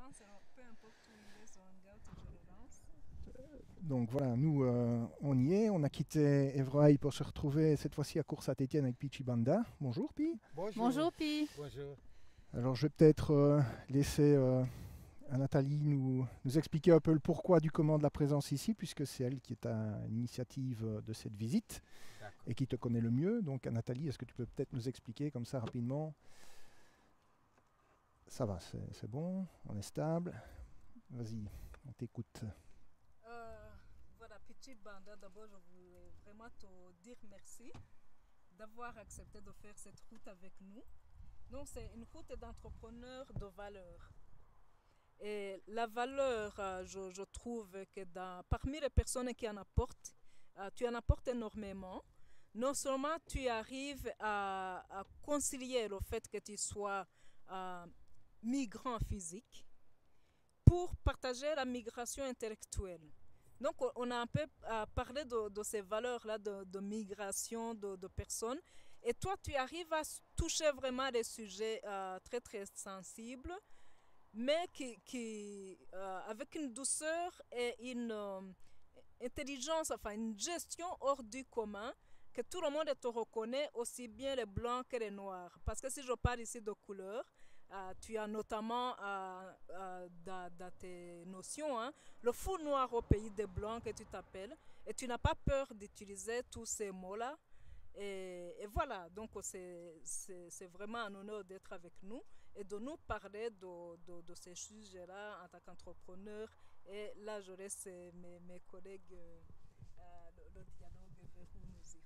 lance, alors peu importe où il est son hangout, je le lance. Donc voilà, nous, on y est. On a quitté Évrail pour se retrouver cette fois-ci à Cours-Saint-Étienne avec Pichi Banda. Bonjour, Pi. Bonjour. Bonjour Pi. Bonjour. Alors, je vais peut-être laisser à Nathalie nous expliquer un peu le pourquoi du comment de la présence ici, puisque c'est elle qui est à l'initiative de cette visite et qui te connaît le mieux. Donc, à Nathalie, est-ce que tu peux peut-être nous expliquer comme ça rapidement? Ça va, c'est bon, on est stable. Vas-y, on t'écoute. Voilà, Pichi Banda, d'abord je voulais vraiment te dire merci d'avoir accepté de faire cette route avec nous. Donc c'est une route d'entrepreneurs de valeur. Et la valeur, je trouve que parmi les personnes qui en apportent, tu en apportes énormément. Non seulement tu arrives à concilier le fait que tu sois migrant physique pour partager la migration intellectuelle. Donc on a un peu parlé de ces valeurs-là de migration de personnes. Et toi, tu arrives à toucher vraiment des sujets très très sensibles, mais avec une douceur et une intelligence, enfin une gestion hors du commun, que tout le monde te reconnaît, aussi bien les blancs que les noirs. Parce que si je parle ici de couleurs, tu as notamment dans tes notions le fou noir au pays des blancs que tu t'appelles, et tu n'as pas peur d'utiliser tous ces mots-là. Et voilà, donc c'est vraiment un honneur d'être avec nous et de nous parler de ces sujets-là en tant qu'entrepreneur. Et là, je laisse mes collègues le dialogue vers où nous irons.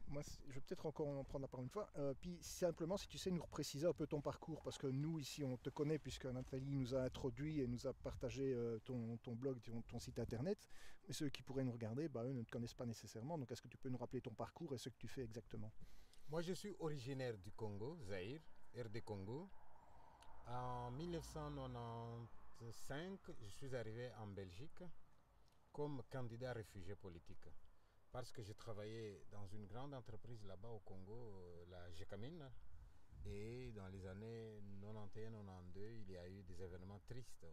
Moi, je vais peut-être encore en prendre la parole une fois. Puis simplement, si tu sais nous repréciser un peu ton parcours, parce que nous, ici, on te connaît, puisque Nathalie nous a introduit et nous a partagé ton blog, ton site internet. Mais ceux qui pourraient nous regarder, eux ne te connaissent pas nécessairement. Donc, est-ce que tu peux nous rappeler ton parcours et ce que tu fais exactement? Moi, je suis originaire du Congo, Zaïre, RD Congo. En 1995, je suis arrivé en Belgique comme candidat réfugié politique. Parce que j'ai travaillé dans une grande entreprise là-bas au Congo, la GECAMINE. Et dans les années 91-92, il y a eu des événements tristes.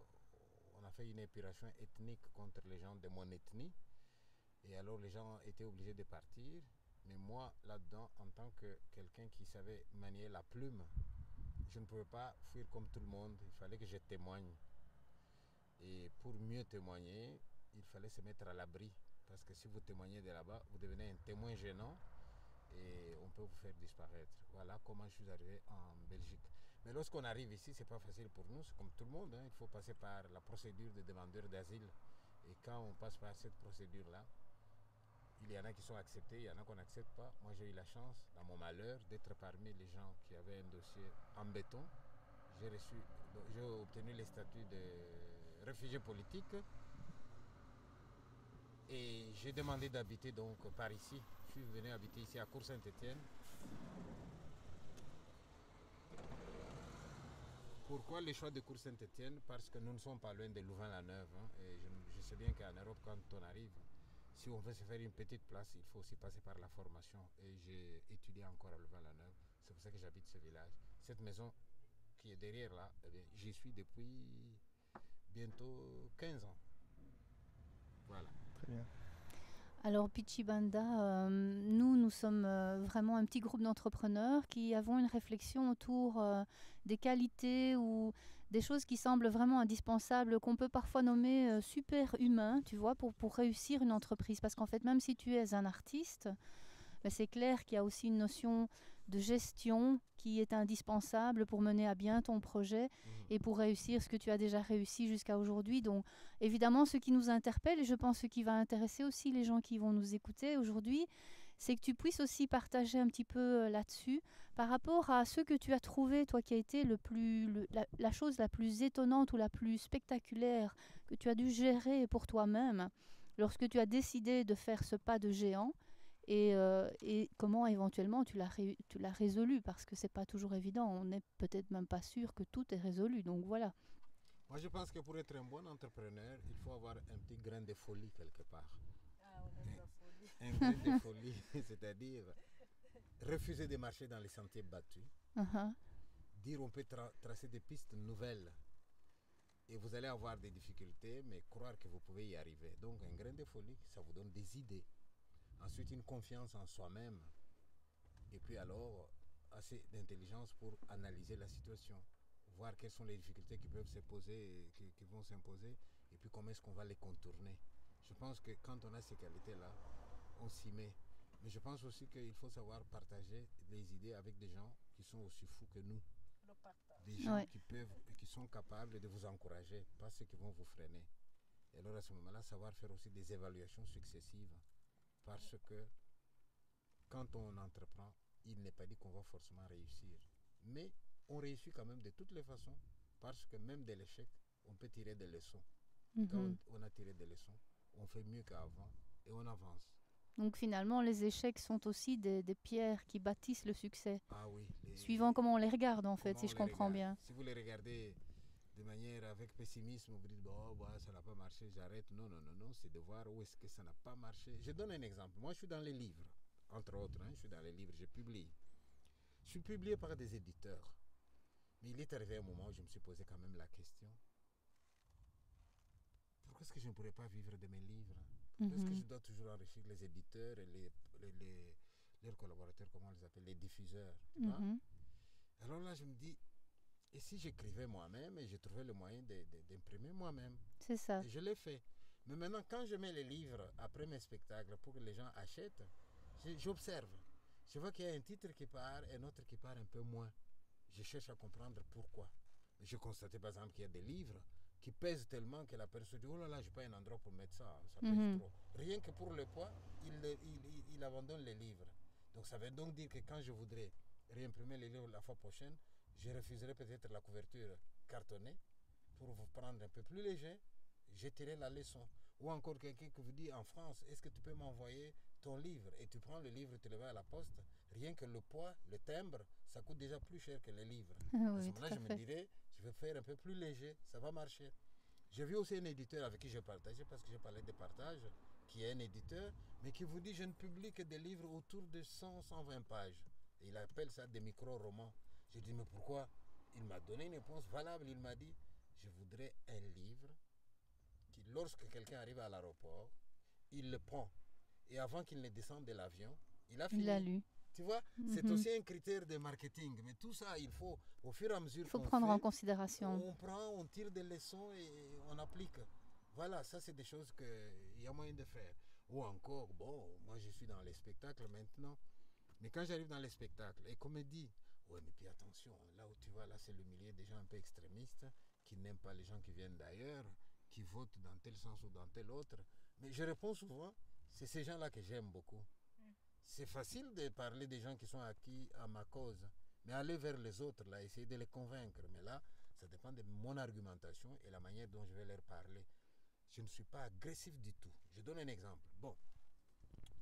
On a fait une épuration ethnique contre les gens de mon ethnie. Et alors les gens étaient obligés de partir. Mais moi, là-dedans, en tant que quelqu'un qui savait manier la plume, je ne pouvais pas fuir comme tout le monde. Il fallait que je témoigne. Et pour mieux témoigner, il fallait se mettre à l'abri. Parce que si vous témoignez de là-bas, vous devenez un témoin gênant et on peut vous faire disparaître. Voilà comment je suis arrivé en Belgique. Mais lorsqu'on arrive ici, c'est pas facile pour nous, c'est comme tout le monde. Il faut passer par la procédure de demandeur d'asile. Et quand on passe par cette procédure-là, il y en a qui sont acceptés, il y en a qu'on n'accepte pas. Moi, j'ai eu la chance, dans mon malheur, d'être parmi les gens qui avaient un dossier en béton. J'ai obtenu les statuts de réfugié politique. Et j'ai demandé d'habiter donc par ici. Je suis venu habiter ici à Cours-Saint-Étienne. Pourquoi le choix de Cours-Saint-Étienne? Parce que nous ne sommes pas loin de Louvain-la-Neuve. Et je sais bien qu'en Europe, quand on arrive, si on veut se faire une petite place, il faut aussi passer par la formation. Et j'ai étudié encore à Louvain-la-Neuve. C'est pour ça que j'habite ce village. Cette maison qui est derrière là, j'y suis depuis bientôt 15 ans. Voilà. Très bien. Alors Pichi Banda, nous sommes vraiment un petit groupe d'entrepreneurs qui avons une réflexion autour des qualités ou des choses qui semblent vraiment indispensables, qu'on peut parfois nommer super humains, tu vois, pour réussir une entreprise. Parce qu'en fait, même si tu es un artiste, mais c'est clair qu'il y a aussi une notion de gestion qui est indispensable pour mener à bien ton projet et pour réussir ce que tu as déjà réussi jusqu'à aujourd'hui. Donc évidemment, ce qui nous interpelle, et je pense ce qui va intéresser aussi les gens qui vont nous écouter aujourd'hui, c'est que tu puisses aussi partager un petit peu là-dessus par rapport à ce que tu as trouvé, toi qui a été la chose la plus étonnante ou la plus spectaculaire que tu as dû gérer pour toi-même lorsque tu as décidé de faire ce pas de géant. Et comment éventuellement tu l'as résolu, parce que c'est pas toujours évident, on n'est peut-être même pas sûr que tout est résolu, donc voilà. Moi, je pense que pour être un bon entrepreneur, il faut avoir un petit grain de folie quelque part. Ah, on aime la folie. Un grain de folie, c'est-à-dire refuser de marcher dans les sentiers battus, Uh-huh. dire on peut tracer des pistes nouvelles Et vous allez avoir des difficultés, mais croire que vous pouvez y arriver. Donc un grain de folie, ça vous donne des idées. Ensuite, une confiance en soi-même. Et puis alors, assez d'intelligence pour analyser la situation. Voir quelles sont les difficultés qui peuvent se poser, qui vont s'imposer. Et puis comment est-ce qu'on va les contourner. Je pense que quand on a ces qualités-là, on s'y met. Mais je pense aussi qu'il faut savoir partager des idées avec des gens qui sont aussi fous que nous. Le partage. Des gens Ouais. qui sont capables de vous encourager, pas ceux qui vont vous freiner. Et alors à ce moment-là, savoir faire aussi des évaluations successives. Parce que quand on entreprend, il n'est pas dit qu'on va forcément réussir. Mais on réussit quand même de toutes les façons. Parce que même de l'échec, on peut tirer des leçons. Et quand Mhm. on a tiré des leçons, on fait mieux qu'avant et on avance. Donc finalement, les échecs sont aussi des pierres qui bâtissent le succès, Ah oui, suivant comment on les regarde en fait, comment si on je les comprends regarde. bien. Si vous les regardez de manière avec pessimisme, vous dites bon, bah, ça n'a pas marché, j'arrête. Non, non, non, non, c'est de voir où est-ce que ça n'a pas marché. Je donne un exemple. Moi, je suis dans les livres, entre autres, hein, je suis dans les livres, je publie. Je suis publié par des éditeurs. Mais il est arrivé un moment où je me suis posé quand même la question pourquoi est-ce que je ne pourrais pas vivre de mes livres? Pourquoi est-ce que Mhm. je dois toujours enrichir les éditeurs et leurs collaborateurs, comment on les appelle, les diffuseurs, tu vois? Mhm. Alors là, je me dis, et si j'écrivais moi-même et je trouvais le moyen d'imprimer moi-même? C'est ça. Et je l'ai fait. Mais maintenant, quand je mets les livres après mes spectacles pour que les gens achètent, j'observe. Je vois qu'il y a un titre qui part et un autre qui part un peu moins. Je cherche à comprendre pourquoi. J'ai constaté par exemple qu'il y a des livres qui pèsent tellement que la personne dit oh là là, j'ai pas un endroit pour mettre ça, ça pèse Mhm. trop. Rien que pour le poids, il abandonne les livres. Donc ça veut donc dire que quand je voudrais réimprimer les livres la fois prochaine, je refuserai peut-être la couverture cartonnée pour vous prendre un peu plus léger, je tirerai la leçon. Ou encore quelqu'un qui vous dit en France, est-ce que tu peux m'envoyer ton livre? Et tu prends le livre, tu le vas à la poste, rien que le poids, le timbre, ça coûte déjà plus cher que les livres. À ce Oui, tout moment-là, à je me fait. dirais, je vais faire un peu plus léger, ça va marcher. J'ai vu aussi un éditeur avec qui j'ai partagé, parce que j'ai parlé de partage, qui est un éditeur, mais qui vous dit, je ne publie que des livres autour de 100-120 pages. Et il appelle ça des micro-romans. J'ai dit, mais pourquoi? Il m'a donné une réponse valable. Il m'a dit, je voudrais un livre qui, lorsque quelqu'un arrive à l'aéroport, il le prend. Et avant qu'il ne descende de l'avion, il a Il l'a fini. lu. Tu vois, c'est Mhm. aussi un critère de marketing. Mais tout ça, il faut, au fur et à mesure Il faut qu'on prendre en fait, considération. on prend, on tire des leçons et on applique. Voilà, ça c'est des choses qu'il y a moyen de faire. Ou encore, bon, moi je suis dans les spectacles maintenant. Mais quand j'arrive dans les spectacles et qu'on me dit, ouais mais puis attention, là où tu vas, là c'est le milieu des gens un peu extrémistes, qui n'aiment pas les gens qui viennent d'ailleurs, qui votent dans tel sens ou dans tel autre. Mais je réponds souvent, c'est ces gens-là que j'aime beaucoup. C'est facile de parler des gens qui sont acquis à ma cause. Mais aller vers les autres, là, essayer de les convaincre. Mais là, ça dépend de mon argumentation et la manière dont je vais leur parler. Je ne suis pas agressif du tout. Je donne un exemple. Bon,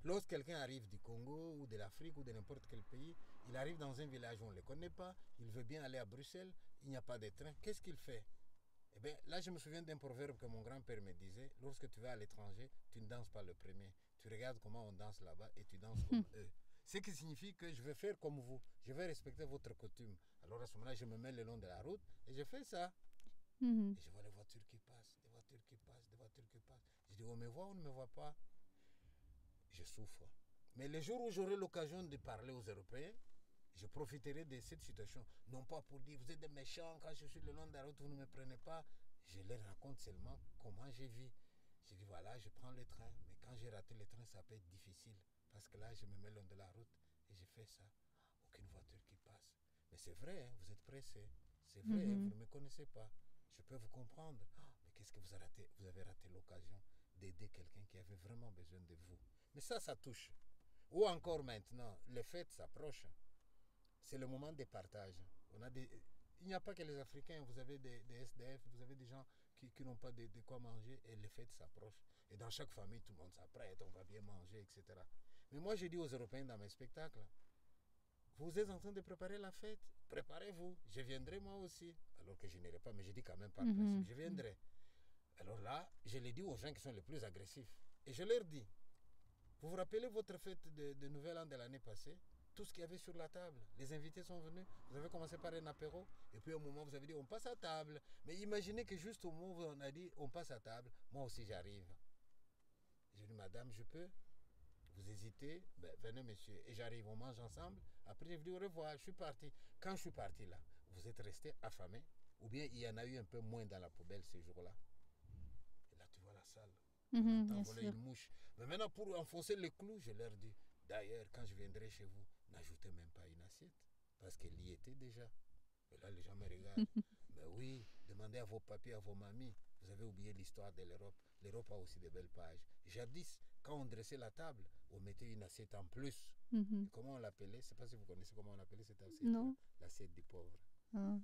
lorsque quelqu'un arrive du Congo ou de l'Afrique ou de n'importe quel pays, il arrive dans un village où on ne le connaît pas, il veut bien aller à Bruxelles, il n'y a pas de train. Qu'est-ce qu'il fait? Eh bien, là, je me souviens d'un proverbe que mon grand-père me disait, lorsque tu vas à l'étranger, tu ne danses pas le premier. Tu regardes comment on danse là-bas et tu danses comme eux. Ce qui signifie que je vais faire comme vous. Je vais respecter votre coutume. Alors à ce moment-là, je me mets le long de la route et je fais ça. Mhm. Et je vois les voitures qui passent, des voitures qui passent, des voitures qui passent. Je dis, on me voit ou on ne me voit pas? Je souffre. Mais les jours où j'aurai l'occasion de parler aux Européens, je profiterai de cette situation. Non pas pour dire, vous êtes des méchants, quand je suis le long de la route, vous ne me prenez pas. Je leur raconte seulement comment j'ai vu. Je dis, voilà, je prends le train. Mais quand j'ai raté le train, ça peut être difficile. Parce que là, je me mets le long de la route et je fais ça. Aucune voiture qui passe. Mais c'est vrai, hein, vous êtes pressé. C'est vrai, hein, Mhm. vous ne me connaissez pas. Je peux vous comprendre. Oh, mais qu'est-ce que vous avez raté? Vous avez raté l'occasion d'aider quelqu'un qui avait vraiment besoin de vous. Mais ça touche. Ou encore maintenant, les fêtes s'approchent. C'est le moment des partages. Il n'y a pas que les Africains, vous avez des SDF, vous avez des gens qui n'ont pas de quoi manger et les fêtes s'approchent. Et dans chaque famille, tout le monde s'apprête, on va bien manger, etc. Mais moi, je dis aux Européens dans mes spectacles, vous êtes en train de préparer la fête, préparez-vous, je viendrai moi aussi. Alors que je n'irai pas, mais je dis quand même par principe, Mhm. je viendrai. Alors là, je l'ai dit aux gens qui sont les plus agressifs. Et je leur dis, vous vous rappelez votre fête de Nouvel An de l'année passée? tout ce qu'il y avait sur la table. Les invités sont venus, vous avez commencé par un apéro, et puis au moment vous avez dit on passe à table. Mais imaginez que juste au moment où on a dit on passe à table, moi aussi j'arrive. J'ai dit madame, je peux? Vous hésitez? Ben, venez monsieur. Et j'arrive, on mange ensemble. Après j'ai dit au revoir, je suis parti. Quand je suis parti là, vous êtes resté affamé? Ou bien il y en a eu un peu moins dans la poubelle ces jours-là? Et là tu vois la salle. On Bien t'envolait sûr. une mouche. Mais maintenant pour enfoncer le clou, je leur dis, d'ailleurs quand je viendrai chez vous, n'ajoutez même pas une assiette. Parce qu'elle y était déjà. Et là les gens me regardent. Ben oui, demandez à vos papiers, à vos mamies. Vous avez oublié l'histoire de l'Europe. L'Europe a aussi de belles pages. Jadis, quand on dressait la table, on mettait une assiette en plus. Et comment on l'appelait? Je ne sais pas si vous connaissez comment on appelait cette assiette. Non. L'assiette du pauvre.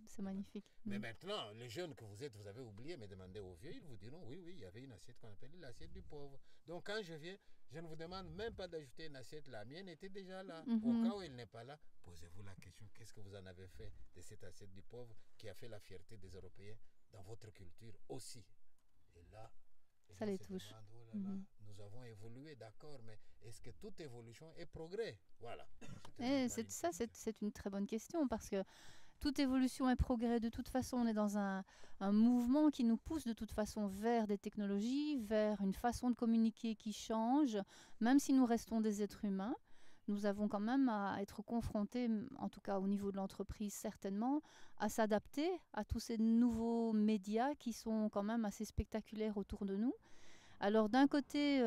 C'est magnifique. Mais maintenant, les jeunes que vous êtes, vous avez oublié, mais demandez aux vieux, ils vous diront oui, oui, il y avait une assiette qu'on appelait l'assiette du pauvre. Donc quand je viens, je ne vous demande même pas d'ajouter une assiette. La mienne était déjà là. Au cas où elle n'est pas là, posez-vous la question, qu'est-ce que vous en avez fait de cette assiette du pauvre qui a fait la fierté des Européens dans votre culture aussi? Et là, ça les touche. Demandent, oh là là, nous avons évolué, d'accord, mais est-ce que toute évolution est progrès? Voilà. C'est une très bonne question parce que toute évolution est progrès. De toute façon, on est dans un mouvement qui nous pousse de toute façon vers des technologies, vers une façon de communiquer qui change. Même si nous restons des êtres humains, nous avons quand même à être confrontés, en tout cas au niveau de l'entreprise certainement, à s'adapter à tous ces nouveaux médias qui sont quand même assez spectaculaires autour de nous. Alors d'un côté,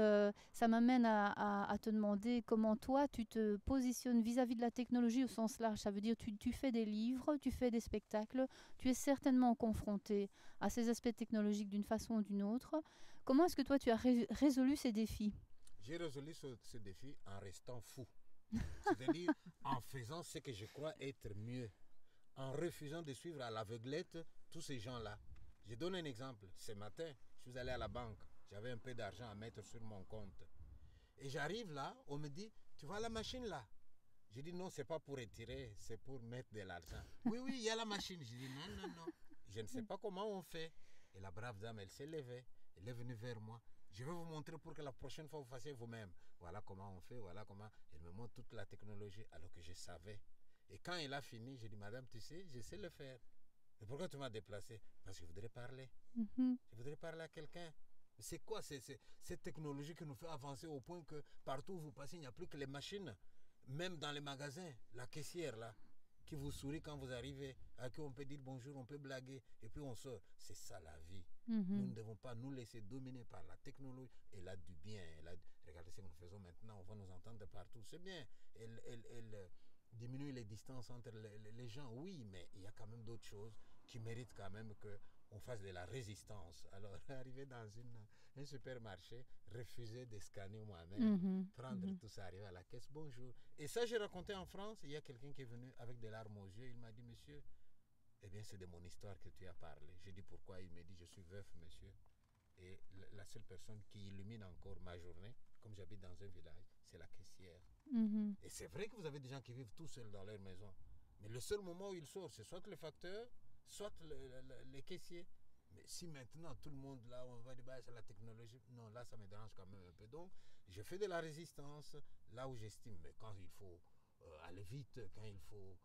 ça m'amène à te demander comment toi, tu te positionnes vis-à-vis de la technologie au sens large. Ça veut dire tu fais des livres, tu fais des spectacles, tu es certainement confronté à ces aspects technologiques d'une façon ou d'une autre. Comment est-ce que toi, tu as résolu ces défis? J'ai résolu ce défi en restant fou. C'est-à-dire en faisant ce que je crois être mieux. En refusant de suivre à l'aveuglette tous ces gens-là. Je donne un exemple. Ce matin, je suis allé à la banque. J'avais un peu d'argent à mettre sur mon compte. Et j'arrive là, on me dit, tu vois la machine là? Je dis non, c'est pas pour retirer, c'est pour mettre de l'argent. Oui, oui, il y a la machine. Je dis non, non, non. Je ne sais pas comment on fait. Et la brave dame, elle s'est levée. Elle est venue vers moi. Je vais vous montrer pour que la prochaine fois vous fassiez vous-même. Voilà comment on fait, voilà comment. Elle me montre toute la technologie alors que je savais. Et quand elle a fini, j'ai dit, madame, tu sais, je sais le faire. Mais pourquoi tu m'as déplacé? Parce que je voudrais parler. Je voudrais parler à quelqu'un. C'est quoi cette technologie qui nous fait avancer au point que partout où vous passez, il n'y a plus que les machines. Même dans les magasins, la caissière là, qui vous sourit quand vous arrivez, à qui on peut dire bonjour, on peut blaguer, et puis on sort. C'est ça la vie. Nous ne devons pas nous laisser dominer par la technologie. Elle a du bien. Regardez ce que nous faisons maintenant, on va nous entendre partout. C'est bien. Elle diminue les distances entre les gens, oui, mais il y a quand même d'autres choses qui méritent quand même qu'on fasse de la résistance. Alors, arriver dans un supermarché, refuser de scanner moi-même, prendre tout ça, arriver à la caisse, bonjour. Et ça, j'ai raconté en France, il y a quelqu'un qui est venu avec des larmes aux yeux, il m'a dit, monsieur, eh bien, c'est de mon histoire que tu as parlé. J'ai dit, pourquoi? Il m'a dit, je suis veuf, monsieur. Et la seule personne qui illumine encore ma journée, comme j'habite dans un village, c'est la caissière. Et c'est vrai que vous avez des gens qui vivent tout seuls dans leur maison. Mais le seul moment où ils sortent, c'est soit le facteur, soit les caissiers. Mais si maintenant tout le monde là, on va dire bah, c'est la technologie, non, là ça me dérange quand même un peu. Donc je fais de la résistance là où j'estime, mais quand il faut aller vite, quand il faut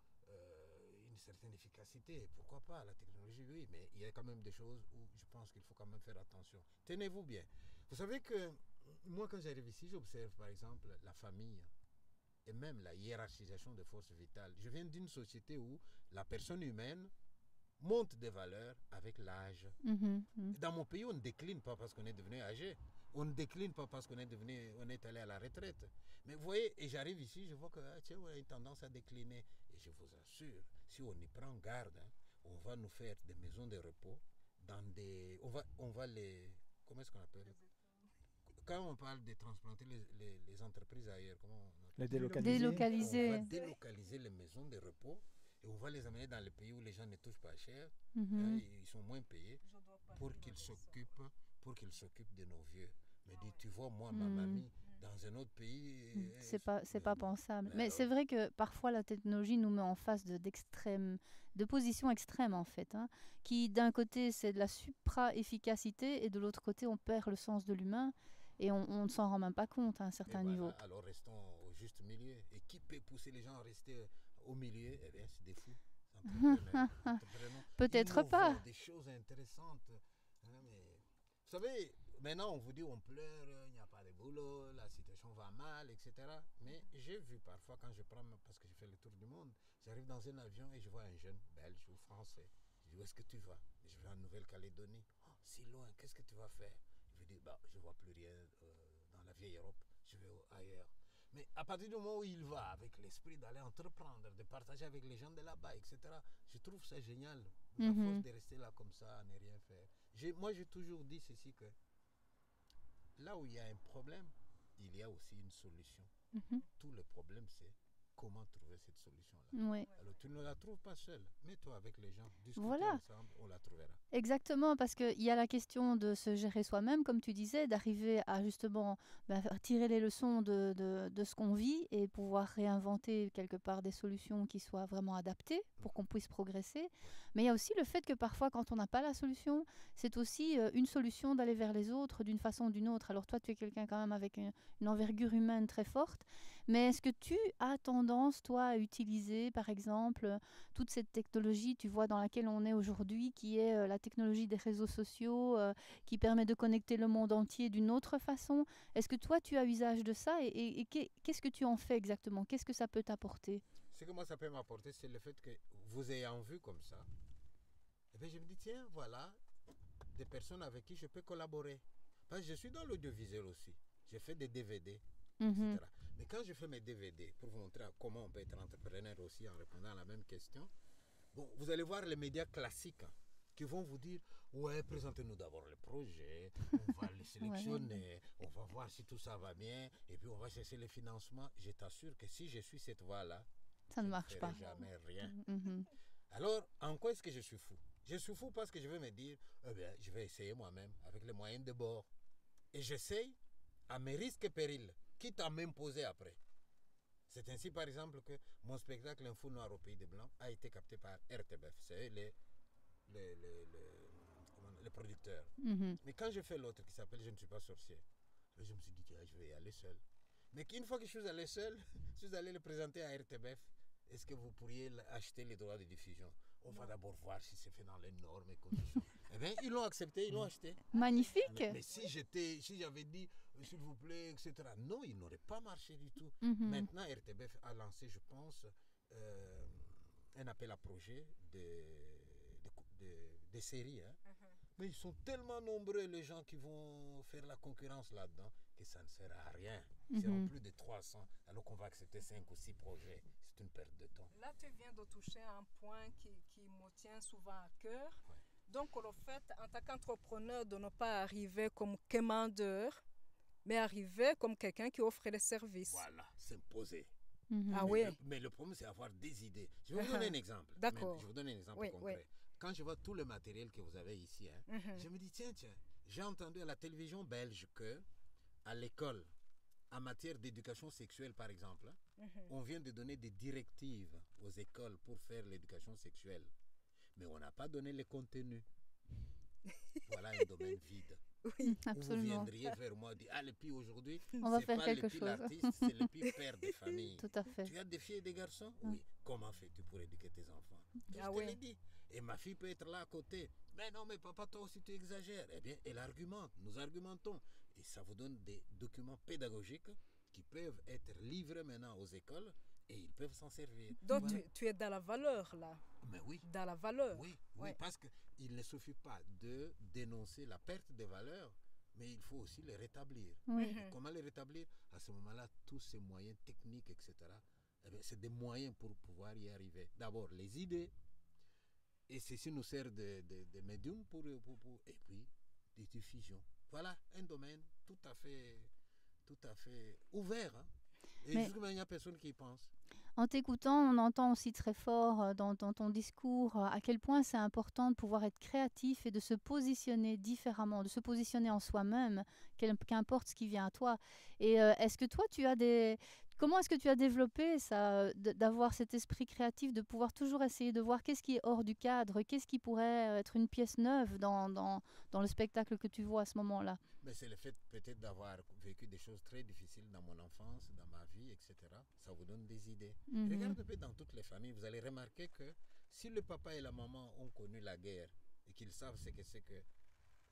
une certaine efficacité, pourquoi pas, la technologie, oui, mais il y a quand même des choses où je pense qu'il faut quand même faire attention. Tenez-vous bien. Vous savez que moi quand j'arrive ici, j'observe par exemple la famille et même la hiérarchisation des forces vitales. Je viens d'une société où la personne humaine monte des valeurs avec l'âge. Dans mon pays, on ne décline pas parce qu'on est devenu âgé. On ne décline pas parce on est allé à la retraite. Mais vous voyez, et j'arrive ici, je vois que tiens, on a une tendance à décliner. Et je vous assure, si on y prend garde, hein, on va nous faire des maisons de repos dans des... On va les... Comment est-ce qu'on appelle? Quand on parle de transplanter les entreprises ailleurs, comment on appelle? Les délocaliser. Délocaliser. On va délocaliser les maisons de repos et on va les amener dans les pays où les gens ne touchent pas cher, hein, ils sont moins payés pour qu'ils s'occupent de nos vieux. Mais dis, tu vois, moi, ma mamie, dans un autre pays... C'est pas pensable. Mais c'est vrai que parfois la technologie nous met en face de positions extrêmes en fait, hein, qui d'un côté c'est de la supra-efficacité et de l'autre côté on perd le sens de l'humain et on ne s'en rend même pas compte à un certain niveau. Alors restons au juste milieu. Et qui peut pousser les gens à rester au milieu? Eh bien, c'est des fous. Entrepreneurs, Peut-être pas. des choses intéressantes. Hein, mais, vous savez, maintenant on vous dit on pleure, il n'y a pas de boulot, la situation va mal, etc. Mais j'ai vu parfois quand je prends, parce que je fais le tour du monde, j'arrive dans un avion et je vois un jeune belge ou français. Je dis où est-ce que tu vas? Je vais en Nouvelle-Calédonie. Oh, si loin, qu'est-ce que tu vas faire? Je lui dis bah, je ne vois plus rien dans la vieille Europe, je vais ailleurs. Mais à partir du moment où il va avec l'esprit d'aller entreprendre, de partager avec les gens de là-bas, etc., je trouve ça génial. À force de rester là comme ça, à ne rien faire. Moi, j'ai toujours dit ceci que là où il y a un problème, il y a aussi une solution. Tout le problème, c'est comment trouver cette solution-là. Ouais. Alors, tu ne la trouves pas seule. Mets-toi avec les gens, discutez Voilà. ensemble, on la trouvera. Exactement, parce qu'il y a la question de se gérer soi-même, comme tu disais, d'arriver à justement tirer les leçons de ce qu'on vit et pouvoir réinventer quelque part des solutions qui soient vraiment adaptées pour qu'on puisse progresser. Mais il y a aussi le fait que parfois, quand on n'a pas la solution, c'est aussi une solution d'aller vers les autres d'une façon ou d'une autre. Alors toi, tu es quelqu'un quand même avec une envergure humaine très forte, mais est-ce que tu as tendance, toi, à utiliser, par exemple, toute cette technologie, tu vois, dans laquelle on est aujourd'hui, qui est la technologie des réseaux sociaux, qui permet de connecter le monde entier d'une autre façon. Est-ce que toi, tu as usage de ça et qu'est-ce que tu en fais exactement? Qu'est-ce que ça peut t'apporter? Ce que moi, ça peut m'apporter, c'est le fait que vous ayant vu comme ça, eh bien, je me dis, tiens, voilà, des personnes avec qui je peux collaborer. Parce que je suis dans l'audiovisuel aussi. Je fais des DVD, etc. Mais quand je fais mes DVD, pour vous montrer comment on peut être entrepreneur aussi en répondant à la même question, bon, vous allez voir les médias classiques qui vont vous dire, ouais, présentez-nous d'abord le projet, on va les sélectionner, on va voir si tout ça va bien, et puis on va chercher les financements. Je t'assure que si je suis cette voie-là, ça ne marche pas. Jamais rien. Alors, en quoi est-ce que je suis fou? Je suis fou parce que je vais me dire, eh bien, je vais essayer moi-même avec les moyens de bord. Et j'essaye à mes risques et périls, quitte à m'imposer après. C'est ainsi, par exemple, que mon spectacle Info Noir au Pays des Blancs a été capté par RTBF. C'est les producteurs. Mais quand j'ai fait l'autre qui s'appelle Je ne suis pas sorcier, je me suis dit, tiens, je vais y aller seul. Mais qu'une fois que je suis allé seul, je suis allé le présenter à RTBF. Est-ce que vous pourriez acheter les droits de diffusion? On va d'abord voir si c'est fait dans les normes et conditions. Eh bien, ils l'ont accepté, ils l'ont acheté. Magnifique. Mais si j'avais dit, s'il vous plaît, etc., non, il n'aurait pas marché du tout. Maintenant, RTBF a lancé, je pense, un appel à projet des séries. Hein. Mais ils sont tellement nombreux, les gens qui vont faire la concurrence là-dedans, que ça ne sert à rien. Ils seront plus de 300, alors qu'on va accepter 5 ou 6 projets. C'est une perte de temps. Là, tu viens de toucher un point qui me tient souvent à cœur. Ouais. Donc, le fait, en tant qu'entrepreneur, de ne pas arriver comme commandeur, mais arriver comme quelqu'un qui offre les services. Voilà, s'imposer. Ah oui. Mais le problème, c'est avoir des idées. Je vais vous donner un exemple. D'accord. Je vais vous donner un exemple concret. Oui. Quand je vois tout le matériel que vous avez ici, hein, je me dis, tiens, j'ai entendu à la télévision belge que, à l'école, en matière d'éducation sexuelle, par exemple, on vient de donner des directives aux écoles pour faire l'éducation sexuelle. Mais on n'a pas donné les contenus. Voilà un domaine vide. Oui, absolument. Vous viendriez vers moi et dire, ah, le pire aujourd'hui, on va faire quelque chose. L'artiste, c'est le pire père de famille. Tout à fait. Tu as des filles et des garçons? Oui. Comment fais-tu pour éduquer tes enfants? Je te l'ai dit. Et ma fille peut être là à côté. Mais non, mais papa, toi aussi tu exagères. Eh bien, elle argumente. Nous argumentons. Et ça vous donne des documents pédagogiques qui peuvent être livrés maintenant aux écoles et ils peuvent s'en servir. Donc tu es dans la valeur là. Mais oui. Dans la valeur. Oui, parce qu'il ne suffit pas de dénoncer la perte de valeur, mais il faut aussi les rétablir. Comment les rétablir? À ce moment-là, tous ces moyens techniques, etc., eh bien, c'est des moyens pour pouvoir y arriver. D'abord, les idées, et ceci nous sert de médium et puis des diffusions. Voilà un domaine tout à fait ouvert. Hein. Et jusqu'à il n'y a personne qui y pense. En t'écoutant, on entend aussi très fort dans ton discours à quel point c'est important de pouvoir être créatif et de se positionner différemment, de se positionner en soi-même, qu'importe ce qui vient à toi. Et est-ce que toi, Comment est-ce que tu as développé ça, d'avoir cet esprit créatif, de pouvoir toujours essayer de voir qu'est-ce qui est hors du cadre, qu'est-ce qui pourrait être une pièce neuve dans le spectacle que tu vois à ce moment-là? Mais c'est le fait peut-être d'avoir vécu des choses très difficiles dans mon enfance, dans ma vie, etc. Ça vous donne des idées. Mhm. Regardez un peu dans toutes les familles, vous allez remarquer que si le papa et la maman ont connu la guerre et qu'ils savent ce que c'est que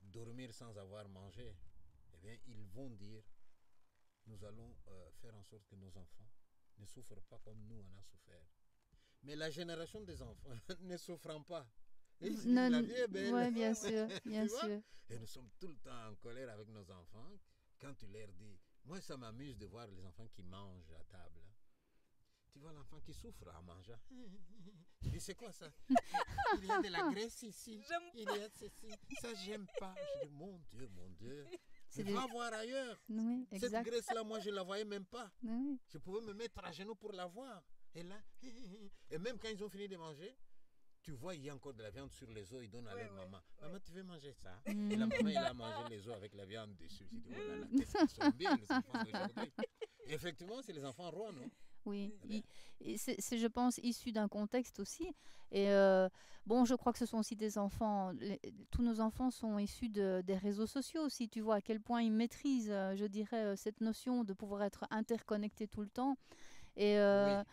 dormir sans avoir mangé, eh bien, ils vont dire, nous allons faire en sorte que nos enfants ne souffrent pas comme nous on a souffert. Mais la génération des enfants ne souffrant pas. Et ils se disent, la vie est belle. Oui, bien sûr, bien Tu vois? sûr. Et nous sommes tout le temps en colère avec nos enfants. Quand tu leur dis, moi ça m'amuse de voir les enfants qui mangent à table. Tu vois l'enfant qui souffre en mangeant. Tu dis, c'est quoi ça? Il y a de la graisse ici. Il y a ceci. Ça, j'aime pas. Je dis, mon Dieu. C'est Mais va voir ailleurs. Oui, Cette exact. graisse-là, moi, je ne la voyais même pas. Oui. Je pouvais me mettre à genoux pour la voir. Et là, et même quand ils ont fini de manger, tu vois, il y a encore de la viande sur les os, ils donnent à leur maman. Maman, tu veux manger ça? Et la maman, il a mangé les os avec la viande dessus. J'ai dit, oh là là, qu'est-ce qu'ils sont bien, les enfants d'aujourd'hui. Et effectivement, c'est les enfants rois, non? Oui, Eh bien. et c'est, je pense, issu d'un contexte aussi. Et bon, je crois que ce sont aussi des enfants, tous nos enfants sont issus des réseaux sociaux aussi. Tu vois à quel point ils maîtrisent, je dirais, cette notion de pouvoir être interconnectés tout le temps. Et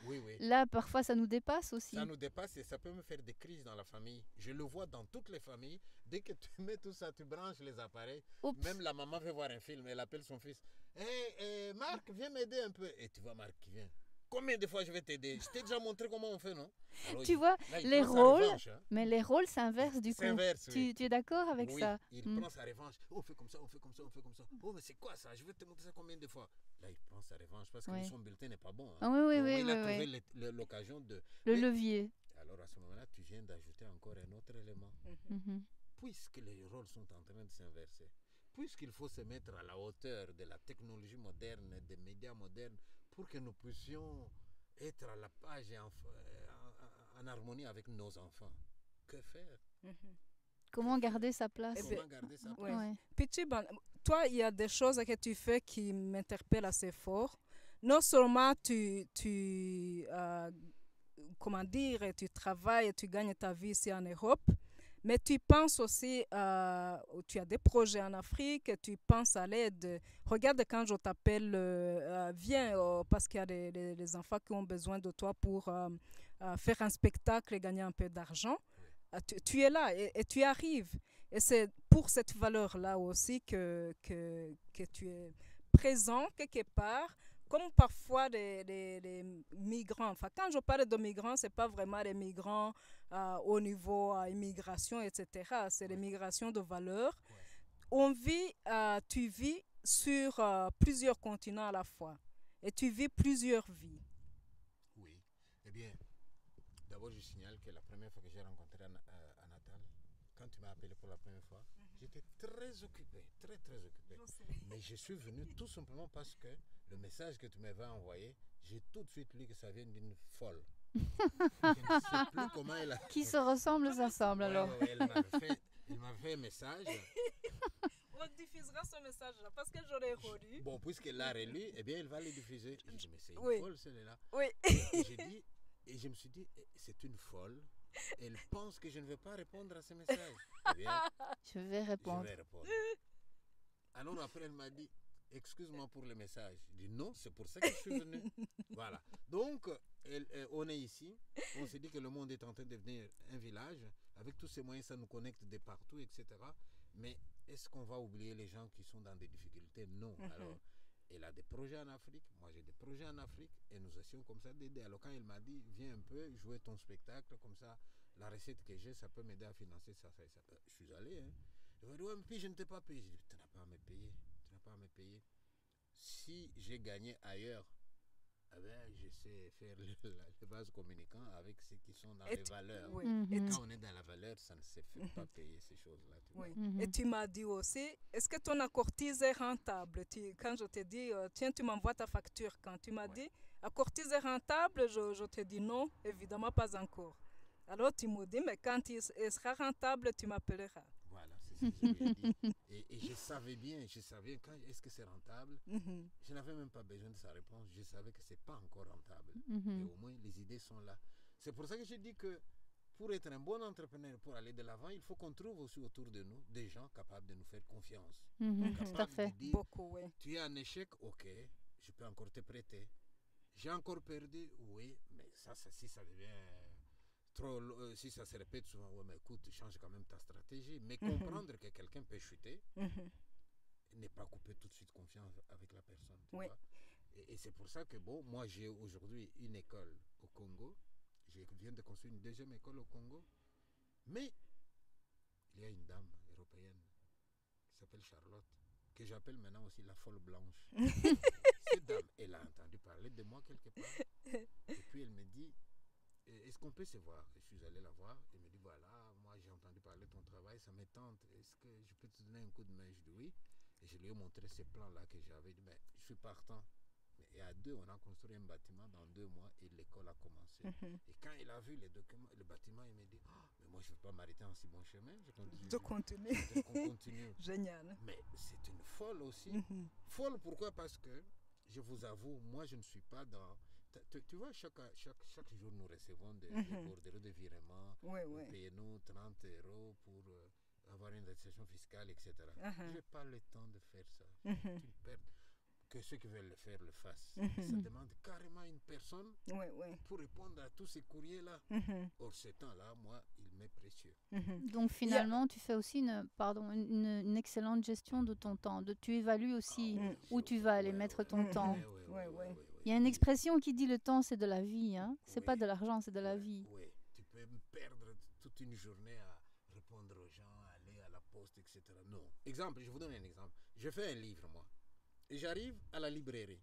Oui. là, parfois, ça nous dépasse aussi. Ça nous dépasse et ça peut me faire des crises dans la famille. Je le vois dans toutes les familles. Dès que tu mets tout ça, tu branches les appareils. Oups. Même la maman veut voir un film, elle appelle son fils. Hé, Marc, viens m'aider un peu. Et tu vois Marc qui vient. Combien de fois je vais t'aider? Je t'ai déjà montré comment on fait, non? Alors, Tu vois, là, il les prend sa rôles, revanche, hein. mais les rôles s'inversent du coup. S'inverse, oui. Tu es d'accord avec Oui, ça? il prend sa revanche. Oh, on fait comme ça, on fait comme ça, on fait comme ça. Oh, mais c'est quoi ça? Je vais te montrer ça combien de fois? Là, il prend sa revanche parce que Oui. son bulletin n'est pas bon, hein. Ah oui, oui, Donc, oui, il a oui, trouvé l'occasion de... Le Mais- levier. Alors, à ce moment-là, tu viens d'ajouter encore un autre élément. Mhm. Puisque les rôles sont en train de s'inverser, puisqu'il faut se mettre à la hauteur de la technologie moderne, des médias modernes, pour que nous puissions être à la page et en harmonie avec nos enfants. Que faire? Comment garder sa place? Eh bien, Comment garder ça? ouais. Ouais. Pichi, toi, il y a des choses que tu fais qui m'interpellent assez fort. Non seulement comment dire, tu travailles, tu gagnes ta vie ici en Europe, mais tu penses aussi, tu as des projets en Afrique, tu penses à l'aide. Regarde quand je t'appelle, viens, parce qu'il y a des enfants qui ont besoin de toi pour faire un spectacle et gagner un peu d'argent. Tu es là et tu arrives. Et c'est pour cette valeur-là aussi que tu es présent quelque part, comme parfois des migrants. Enfin, quand je parle de migrants, ce n'est pas vraiment des migrants au niveau immigration, etc. C'est des migrations de valeurs. Tu vis sur plusieurs continents à la fois. Et tu vis plusieurs vies. Oui. Eh bien, d'abord, je signale que la première fois que j'ai rencontré à Natal, quand tu m'as appelé pour la première fois, j'étais très occupé, très occupé. Mais je suis venu tout simplement parce que le message que tu m'avais envoyé, j'ai tout de suite lu que ça vient d'une folle. Je ne sais plus comment elle a... Qui se ressemblent s'assemblent alors. Ouais, elle m'a fait un message. On diffusera ce message-là parce que j'aurais relu. Bon, puisqu'elle l'a relu, eh bien, elle va le diffuser. Je dis, mais c'est une Oui. folle celle-là. Oui. Et je me suis dit, c'est une folle. Elle pense que je ne vais pas répondre à ce message. Eh bien, Je vais répondre. je vais répondre. Alors après, elle m'a dit, excuse-moi pour le message. Je dis, non, c'est pour ça que je suis venu. Voilà. Donc, on est ici. On s'est dit que le monde est en train de devenir un village. Avec tous ces moyens, ça nous connecte de partout, etc. Mais est-ce qu'on va oublier les gens qui sont dans des difficultés? Non. Alors, elle a des projets en Afrique, moi j'ai des projets en Afrique, et nous essayons comme ça d'aider. Alors quand elle m'a dit, viens un peu jouer ton spectacle, comme ça, la recette que j'ai, ça peut m'aider à financer ça, ça et ça. Je suis allé, hein. Elle m'a dit, ouais, mais puis je ne t'ai pas payé. Je dis, tu n'as pas à me payer, tu n'as pas à me payer. Si j'ai gagné ailleurs, eh ben, je sais faire les bases communicants avec ceux qui sont dans les valeurs. Oui. Mhm. Et Quand on est dans la valeur, ça ne se fait pas payer ces choses-là. Tu vois. Oui. Mhm. Et tu m'as dit aussi, est-ce que ton accortise est rentable? Quand je t'ai dit, tiens, tu m'envoies ta facture. Quand tu m'as dit, accortise est rentable, je te dis non, évidemment pas encore. Alors tu me dis, mais quand il sera rentable, tu m'appelleras. Voilà. Voilà, c'est ça que je lui ai dit. Et je savais bien, quand est-ce que c'est rentable. Je n'avais même pas besoin de sa réponse. Je savais que c'est pas encore rentable. Et au moins, les idées sont là. C'est pour ça que je dis que pour être un bon entrepreneur, pour aller de l'avant, il faut qu'on trouve aussi autour de nous des gens capables de nous faire confiance. Tout à fait. De dire, Beaucoup, oui. tu es en échec, ok, je peux encore te prêter. J'ai encore perdu, oui, mais ça si ça devient trop, si ça se répète souvent, ouais, mais écoute, change quand même ta stratégie. Mais comprendre que quelqu'un peut chuter, n'est pas couper tout de suite confiance avec la personne. Tu vois? Et c'est pour ça que, bon, moi j'ai aujourd'hui une école au Congo. Je viens de construire une deuxième école au Congo. Mais il y a une dame européenne qui s'appelle Charlotte, que j'appelle maintenant aussi la folle blanche. Cette dame, elle a entendu parler de moi quelque part. Et puis elle me dit, est-ce qu'on peut se voir? Je suis allé la voir. Elle me dit, voilà, moi j'ai entendu parler de ton travail, ça me tente. Est-ce que je peux te donner un coup de main? Je dis oui. Et je lui ai montré ce plan-là que j'avais dit, mais je suis partant. Et à deux, on a construit un bâtiment dans 2 mois et l'école a commencé. Et quand il a vu les documents, le bâtiment, il m'a dit, oh, mais moi je ne veux pas m'arrêter en si bon chemin. Je continue. De continue. Génial. Mais c'est une folle aussi. Folle pourquoi? Parce que, je vous avoue, moi je ne suis pas dans... Tu vois, chaque jour nous recevons des bordereaux de virement. Payez-nous 30 € pour avoir une récession fiscale, etc. Je n'ai pas le temps de faire ça. C'est une perte. Que ceux qui veulent le faire le fassent. Ça demande carrément une personne pour répondre à tous ces courriers-là. Or, ce temps-là, moi, il m'est précieux. Donc finalement, tu fais aussi une excellente gestion de ton temps. Tu évalues aussi où tu vas aller mettre ton temps. Il y a une expression qui dit le temps, c'est de la vie. Hein? C'est pas de l'argent, c'est de la vie. Oui, tu peux perdre toute une journée à répondre aux gens, à aller à la poste, etc. Non. Exemple, je vous donne un exemple. Je fais un livre, moi. Et j'arrive à la librairie.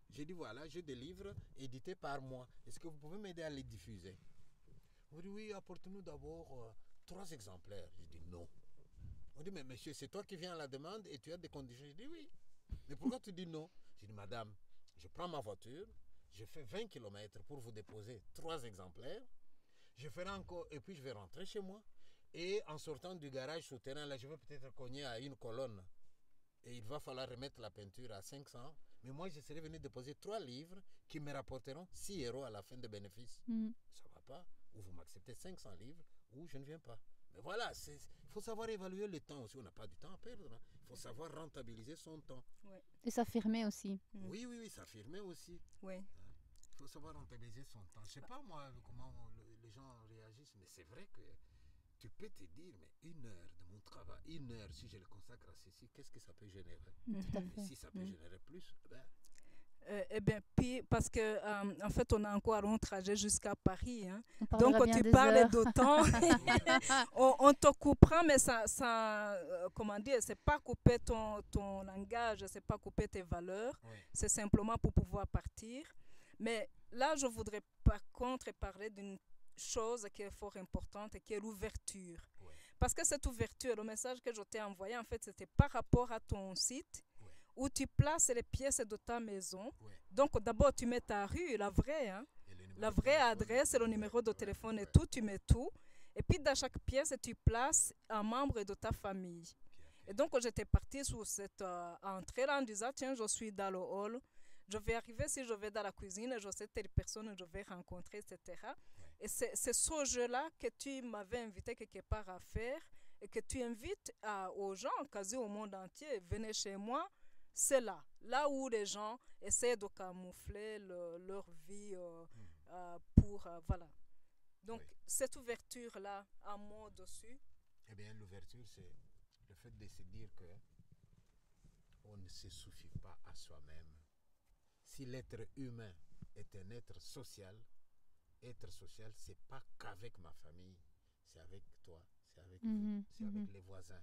J'ai dit, voilà, j'ai des livres édités par moi. Est-ce que vous pouvez m'aider à les diffuser? On dit, oui, apportez-nous d'abord 3 exemplaires. J'ai dit, non. On dit, mais monsieur, c'est toi qui viens à la demande et tu as des conditions. J'ai dit, oui. Mais pourquoi tu dis non? J'ai dit, madame, je prends ma voiture, je fais 20 km pour vous déposer 3 exemplaires. Je ferai encore, et puis je vais rentrer chez moi. Et en sortant du garage souterrain, là, je vais peut-être cogner à une colonne. Et il va falloir remettre la peinture à 500. Mais moi, je serais venu déposer 3 livres qui me rapporteront 6 € à la fin de bénéfice. Ça ne va pas. Ou vous m'acceptez 500 livres, ou je ne viens pas. Mais voilà, il faut savoir évaluer le temps aussi. On n'a pas du temps à perdre. Hein. Il faut savoir rentabiliser son temps. Et s'affirmer aussi. Oui, s'affirmer aussi. Il faut savoir rentabiliser son temps. Je ne sais pas, moi, comment les gens réagissent, mais c'est vrai que tu peux te dire, mais 1 heure de mon travail, 1 heure, si je le consacre à ceci, qu'est-ce que ça peut générer? Et si ça peut générer plus, ben... Eh bien, puis, parce que en fait, on a encore un trajet jusqu'à Paris. Hein. Donc, tu parles d'autant, on te coupera, mais comment dire, c'est pas couper ton langage, c'est pas couper tes valeurs, c'est simplement pour pouvoir partir. Mais là, je voudrais par contre parler d'une chose qui est fort importante, qui est l'ouverture. Parce que cette ouverture, le message que je t'ai envoyé, en fait, c'était par rapport à ton site, où tu places les pièces de ta maison. Donc, d'abord, tu mets ta rue, la vraie, hein? La vraie adresse, le numéro de téléphone et tout, tu mets tout. Et puis, dans chaque pièce, tu places un membre de ta famille. Et donc, j'étais partie sur cette entrée-là en disant, tiens, je suis dans le hall. Je vais arriver, si je vais dans la cuisine, je sais telle personne je vais rencontrer, etc. Et c'est ce jeu-là que tu m'avais invité quelque part à faire et que tu invites aux gens, quasi au monde entier, venez chez moi. C'est là où les gens essaient de camoufler leur vie pour... voilà. Donc, cette ouverture-là, un mot dessus. Eh bien, l'ouverture, c'est le fait de se dire que on ne se suffit pas à soi-même. Si l'être humain est un être social, c'est pas qu'avec ma famille, c'est avec toi, c'est avec vous, c'est avec les voisins.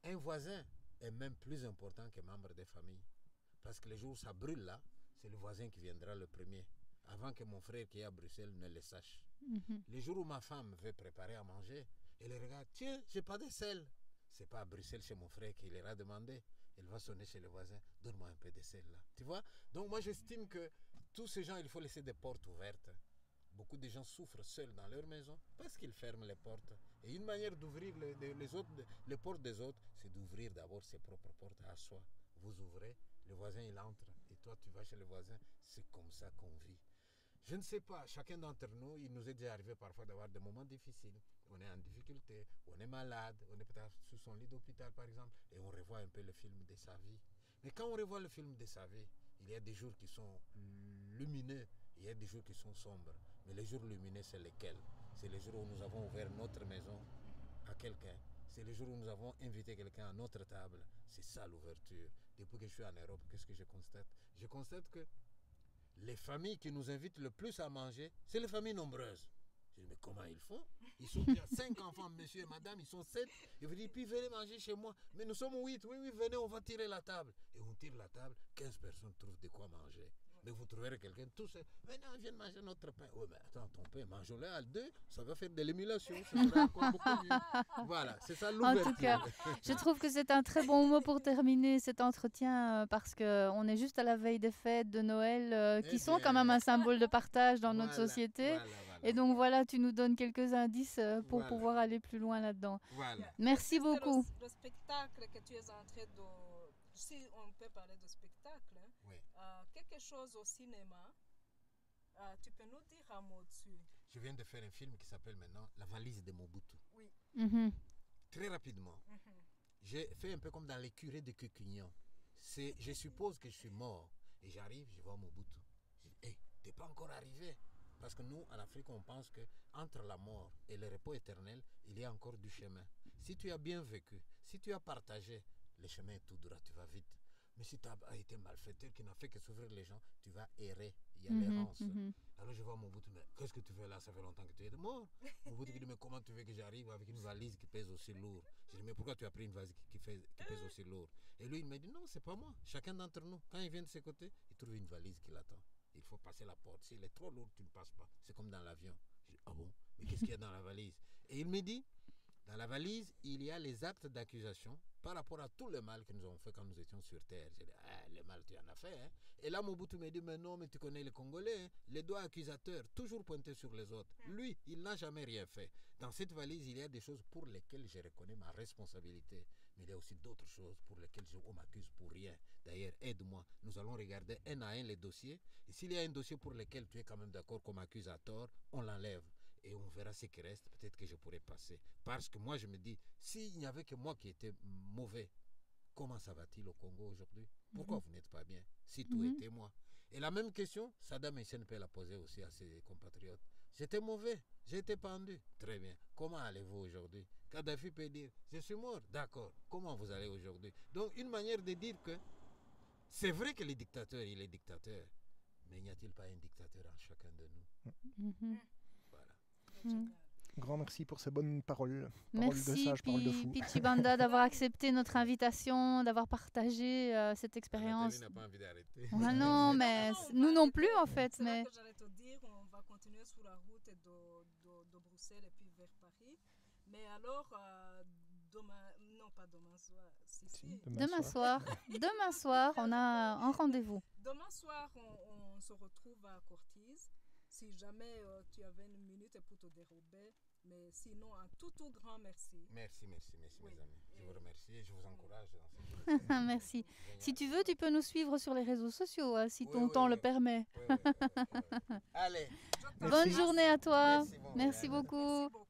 Un voisin est même plus important que membre de famille. Parce que le jour où ça brûle là, c'est le voisin qui viendra le premier, avant que mon frère qui est à Bruxelles ne le sache. Le jour où ma femme veut préparer à manger, elle regarde, tiens, j'ai pas de sel. C'est pas à Bruxelles chez mon frère qu'il ira demander. Elle va sonner chez le voisin, donne-moi un peu de sel là. Tu vois? Donc moi j'estime que tous ces gens, il faut laisser des portes ouvertes. beaucoup de gens souffrent seuls dans leur maison parce qu'ils ferment les portes. Et une manière d'ouvrir les portes des autres, c'est d'ouvrir d'abord ses propres portes à soi. Vous ouvrez, le voisin il entre et toi tu vas chez le voisin. C'est comme ça qu'on vit. Je ne sais pas, chacun d'entre nous, il nous est déjà arrivé parfois d'avoir des moments difficiles. On est en difficulté, on est malade, on est peut-être sous son lit d'hôpital par exemple, et on revoit un peu le film de sa vie. Mais quand on revoit le film de sa vie, il y a des jours qui sont lumineux, il y a des jours qui sont sombres. Mais les jours lumineux, c'est lesquels? C'est les jours où nous avons ouvert notre maison à quelqu'un. C'est les jours où nous avons invité quelqu'un à notre table. C'est ça l'ouverture. Depuis que je suis en Europe, qu'est-ce que je constate? Je constate que les familles qui nous invitent le plus à manger, c'est les familles nombreuses. Je dis, mais comment ils font? Ils sont déjà 5 enfants, monsieur et madame, ils sont 7. Et vous dites, puis venez manger chez moi. Mais nous sommes 8, oui, venez, on va tirer la table. Et on tire la table, 15 personnes trouvent de quoi manger. Mais vous trouverez quelqu'un tout seul. Venez, on vient manger notre pain. Oui, mais attends, ton pain, mange-le à 2, ça va faire de l'émulation. Ça sera encore beaucoup mieux. Voilà, c'est ça l'ouverture. En tout cas, je trouve que c'est un très bon mot pour terminer cet entretien parce qu'on est juste à la veille des fêtes de Noël qui sont quand même un symbole de partage dans notre société. Et donc voilà, tu nous donnes quelques indices pour pouvoir aller plus loin là-dedans. Merci beaucoup. Le spectacle que tu es en train de... Si on peut parler de spectacle, quelque chose au cinéma, tu peux nous dire un mot dessus? Je viens de faire un film qui s'appelle maintenant La valise de Mobutu. Oui. Très rapidement. J'ai fait un peu comme dans les curés de Cucugnan. Je suppose que je suis mort. Et j'arrive, je vois Mobutu. Je dis, hey, t'es pas encore arrivé. Parce que nous, en Afrique, on pense qu'entre la mort et le repos éternel, il y a encore du chemin. Si tu as bien vécu, si tu as partagé, le chemin est tout droit, tu vas vite. Mais si tu as été malfaiteur, qui n'a fait que s'ouvrir les gens, tu vas errer. Il y a l'errance. Alors je vois Mobutu, mais qu'est-ce que tu fais là? Ça fait longtemps que tu es mort. Mobutu qui dit, mais comment tu veux que j'arrive avec une valise qui pèse aussi lourd? Je dis, mais pourquoi tu as pris une valise qui pèse aussi lourd? Et lui, il m'a dit, non, c'est pas moi. Chacun d'entre nous, quand il vient de ses côtés, il trouve une valise qui l'attend. Il faut passer la porte. S'il est trop lourd, tu ne passes pas. C'est comme dans l'avion. Je dis, ah bon? Mais qu'est-ce qu'il y a dans la valise? Et il me dit, dans la valise, il y a les actes d'accusation par rapport à tout le mal que nous avons fait quand nous étions sur Terre. J'ai dit, ah, le mal, tu en as fait. Hein? Et là, Mobutu me dit, mais non, mais tu connais les Congolais, hein? Les doigts accusateurs, toujours pointés sur les autres. Lui, il n'a jamais rien fait. Dans cette valise, il y a des choses pour lesquelles je reconnais ma responsabilité. Mais il y a aussi d'autres choses pour lesquelles on m'accuse pour rien. D'ailleurs, aide-moi. Nous allons regarder un à un les dossiers. Et s'il y a un dossier pour lequel tu es quand même d'accord qu'on m'accuse à tort, on l'enlève. Et on verra ce qui reste. Peut-être que je pourrais passer. Parce que moi, je me dis, s'il n'y avait que moi qui étais mauvais, comment ça va-t-il au Congo aujourd'hui? Pourquoi vous n'êtes pas bien? Si tout était moi. Et la même question, Saddam Hussein peut la poser aussi à ses compatriotes. J'étais mauvais, j'ai été pendu. Très bien. Comment allez-vous aujourd'hui? Kadhafi peut dire, je suis mort. D'accord. Comment vous allez aujourd'hui? Donc, une manière de dire que c'est vrai que le dictateur, il est dictateur. Mais n'y a-t-il pas un dictateur en chacun de nous? Voilà. Grand merci pour ces bonnes paroles. Merci, paroles de sage, paroles de fou. Pichi Banda, d'avoir accepté notre invitation, d'avoir partagé cette expérience. Nathalie n'a pas envie d'arrêter. Ah non, mais nous non plus en fait. C'est mais... là que j'allais te dire, on va continuer sur la route de Bruxelles et puis vers Paris. Mais alors, demain, non pas demain soir, Demain soir, on a un rendez-vous. Demain soir, on se retrouve à Courtise. Si jamais tu avais une minute pour te dérober, mais sinon, un tout grand merci. Merci, oui. Mes amis. Je vous remercie et je vous encourage. Merci. Si tu veux, tu peux nous suivre sur les réseaux sociaux, si ton temps le permet. Allez. Bonne journée à toi. Merci beaucoup. Merci beaucoup.